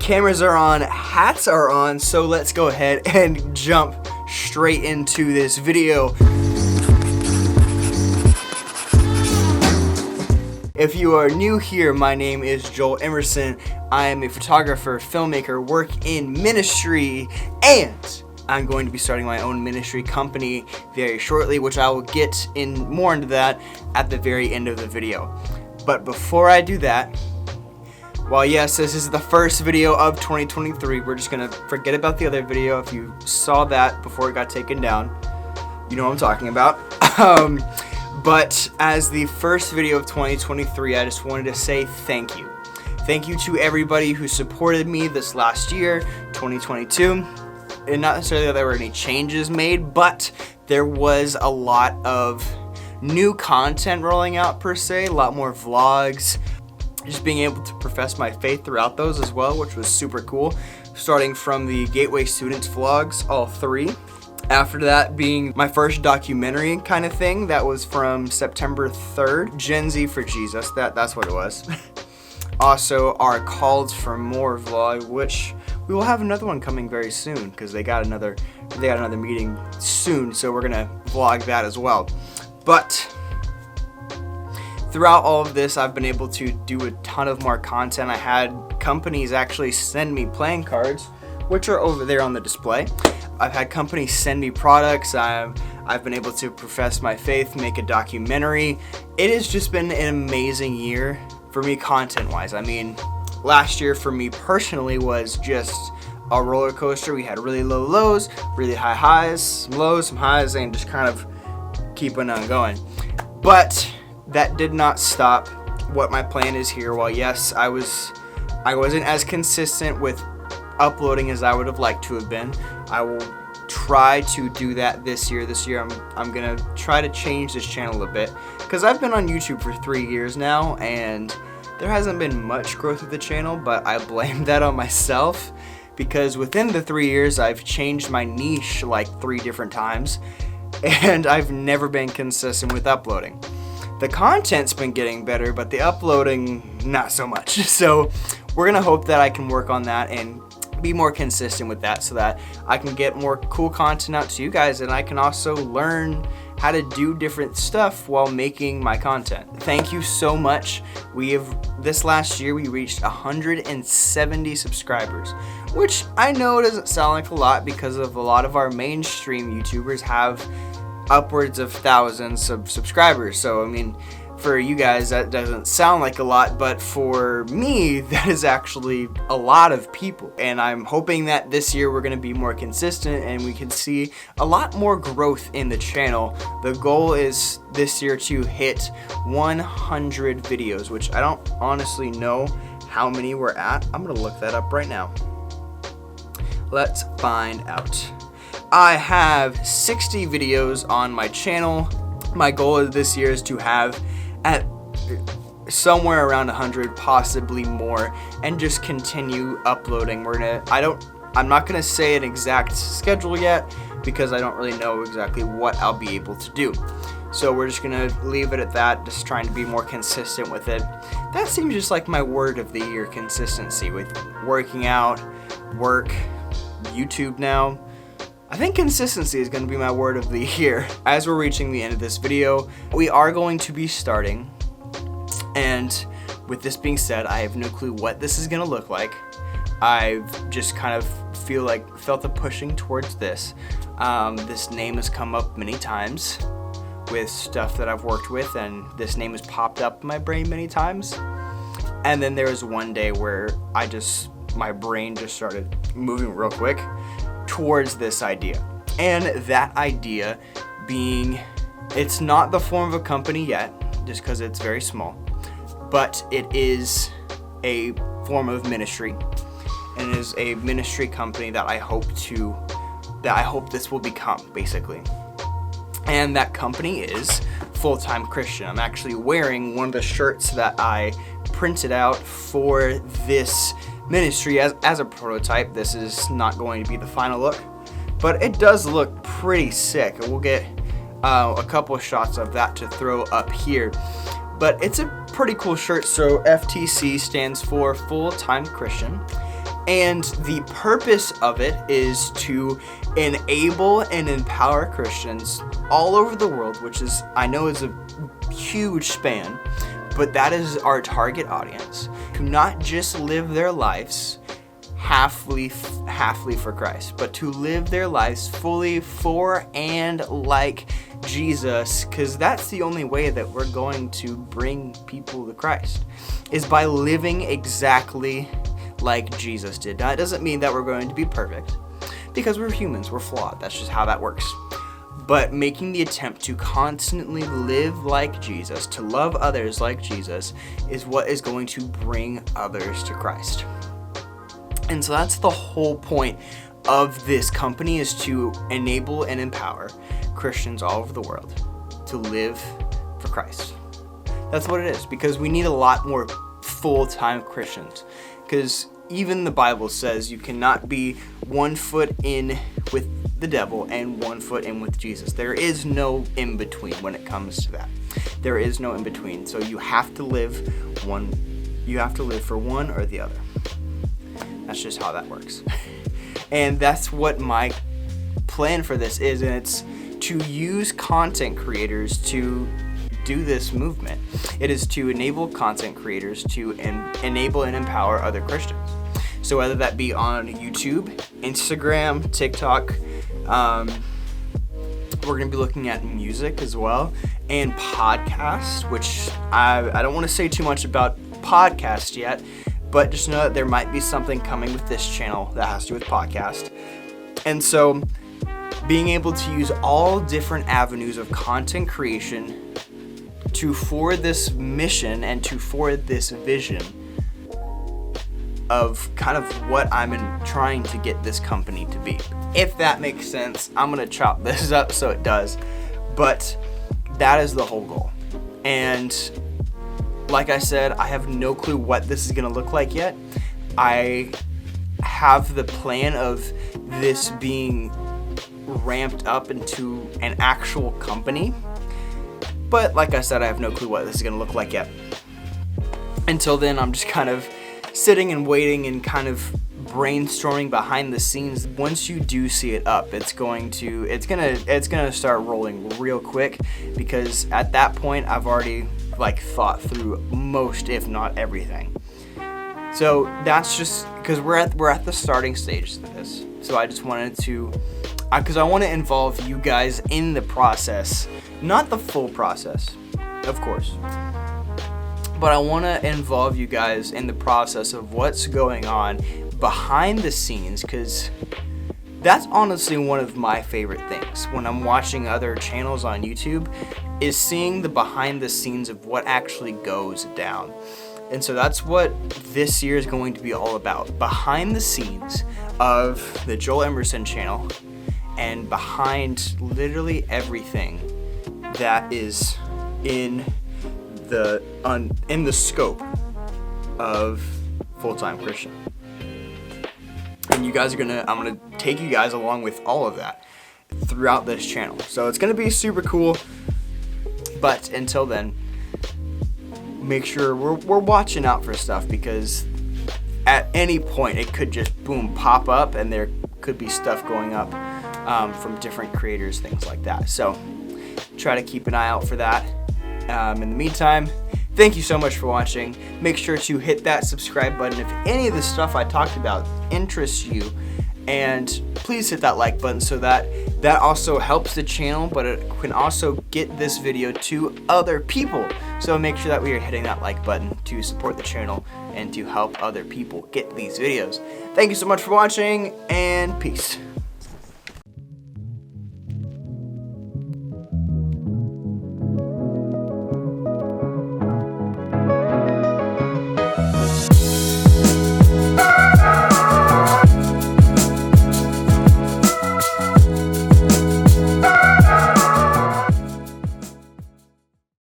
Cameras are on, hats are on, so let's go ahead and jump straight into this video. If you are new here, my name is Joel Emerson. I am a photographer, filmmaker, work in ministry, and I'm going to be starting my own ministry company very shortly, which I will get more into that at the very end of the video. But before I do that, while yes, this is the first video of 2023, we're just gonna forget about the other video. If you saw that before it got taken down, you know what I'm talking about. But as the first video of 2023, I just wanted to say thank you. Thank you to everybody who supported me this last year, 2022. And not necessarily that there were any changes made, but there was a lot of new content rolling out per se, a lot more vlogs, just being able to profess my faith throughout those as well, which was super cool. Starting from the Gateway Students vlogs, all three. After that being my first documentary kind of thing, that was from September 3rd, Gen Z for Jesus, that's what it was. Also, our Called for More vlog, which we will have another one coming very soon because they got another meeting soon, so we're gonna vlog that as well. But throughout all of this, I've been able to do a ton of more content. I had companies actually send me playing cards, which are over there on the display. I've had companies send me products. I've been able to profess my faith, make a documentary. It has just been an amazing year for me content-wise. I mean, last year for me personally was just a roller coaster. We had really low lows, really high highs, some lows, some highs, and just kind of keeping on going. But that did not stop what my plan is here. While yes, I wasn't as consistent with uploading as I would have liked to have been. I will try to do that this year. I'm gonna try to change this channel a bit because I've been on YouTube for 3 years now and there hasn't been much growth with the channel, but I blame that on myself because within the 3 years I've changed my niche like 3 different times and I've never been consistent with uploading. The content's been getting better, but the uploading not so much. So we're gonna hope that I can work on that and be more consistent with that so that I can get more cool content out to you guys and I can also learn how to do different stuff while making my content. Thank you so much. This last year we reached 170 subscribers, which I know doesn't sound like a lot because of a lot of our mainstream YouTubers have upwards of thousands of subscribers. So I mean, for you guys that doesn't sound like a lot, but for me that is actually a lot of people. And I'm hoping that this year we're going to be more consistent and we can see a lot more growth in the channel. The goal is this year to hit 100 videos, which I don't honestly know how many we're at. I'm going to look that up right now. Let's find out. I have 60 videos on my channel. My goal this year is to have at somewhere around 100, possibly more, and just continue uploading. I'm not gonna say an exact schedule yet because I don't really know exactly what I'll be able to do. So we're just gonna leave it at that, just trying to be more consistent with it. That seems just like my word of the year, consistency with working out, work, YouTube now. I think consistency is going to be my word of the year. As we're reaching the end of this video, we are going to be starting. And with this being said, I have no clue what this is going to look like. I've just kind of felt the pushing towards this. This name has come up many times with stuff that I've worked with, and this name has popped up in my brain many times. And then there was one day where my brain just started moving real quick towards this idea. And that idea being, it's not the form of a company yet, just because it's very small, but it is a form of ministry, and it is a ministry company that I hope this will become, basically. And that company is Full-Time Christian. I'm actually wearing one of the shirts that I printed out for this ministry as a prototype. This is not going to be the final look, but it does look pretty sick. We'll get a couple of shots of that to throw up here, but it's a pretty cool shirt. So FTC stands for Full-Time Christian, And the purpose of it is to enable and empower Christians all over the world, which is, I know, is a huge span, but that is our target audience, to not just live their lives halfly for Christ, but to live their lives fully for and like Jesus, because that's the only way that we're going to bring people to Christ, is by living exactly like Jesus did. Now, it doesn't mean that we're going to be perfect, because we're humans, we're flawed. That's just how that works. But making the attempt to constantly live like Jesus, to love others like Jesus, is what is going to bring others to Christ. And so that's the whole point of this company, is to enable and empower Christians all over the world to live for Christ. That's what it is, because we need a lot more full-time Christians. Because even the Bible says you cannot be 1 foot in with the devil and 1 foot in with Jesus. There is no in between when it comes to that. There is no in between. So you have to live for one or the other. That's just how that works. And that's what my plan for this is, and it's to use content creators to do this movement. It is to enable content creators to enable and empower other Christians. So whether that be on YouTube, Instagram, TikTok, we're going to be looking at music as well, and podcasts, which I don't want to say too much about podcasts yet, but just know that there might be something coming with this channel that has to do with podcast. And so being able to use all different avenues of content creation to forward this mission and to forward this vision of kind of what I'm trying to get this company to be. If that makes sense, I'm going to chop this up so it does. But that is the whole goal. And like I said, I have no clue what this is going to look like yet. I have the plan of this being ramped up into an actual company. But like I said, I have no clue what this is going to look like yet. Until then, I'm just kind of sitting and waiting and kind of brainstorming behind the scenes. Once you do see it up, it's gonna start rolling real quick, because at that point I've already thought through most, if not everything. So that's just because we're at the starting stages of this. So I just wanted to, because I want to involve you guys in the process, not the full process, of course, but I want to involve you guys in the process of what's going on behind the scenes, because that's honestly one of my favorite things when I'm watching other channels on YouTube, is seeing the behind the scenes of what actually goes down. And so that's what this year is going to be all about. Behind the scenes of the Joel Emerson channel, and behind literally everything that is in the scope of Full-Time Christian. And you guys I'm gonna take you guys along with all of that throughout this channel. So it's gonna be super cool. But until then, make sure we're watching out for stuff, because at any point it could just boom pop up, and there could be stuff going up from different creators, things like that. So try to keep an eye out for that. In the meantime, thank you so much for watching. Make sure to hit that subscribe button if any of the stuff I talked about interests you, and please hit that like button so that also helps the channel, but it can also get this video to other people. So make sure that we are hitting that like button to support the channel and to help other people get these videos. Thank you so much for watching, and peace.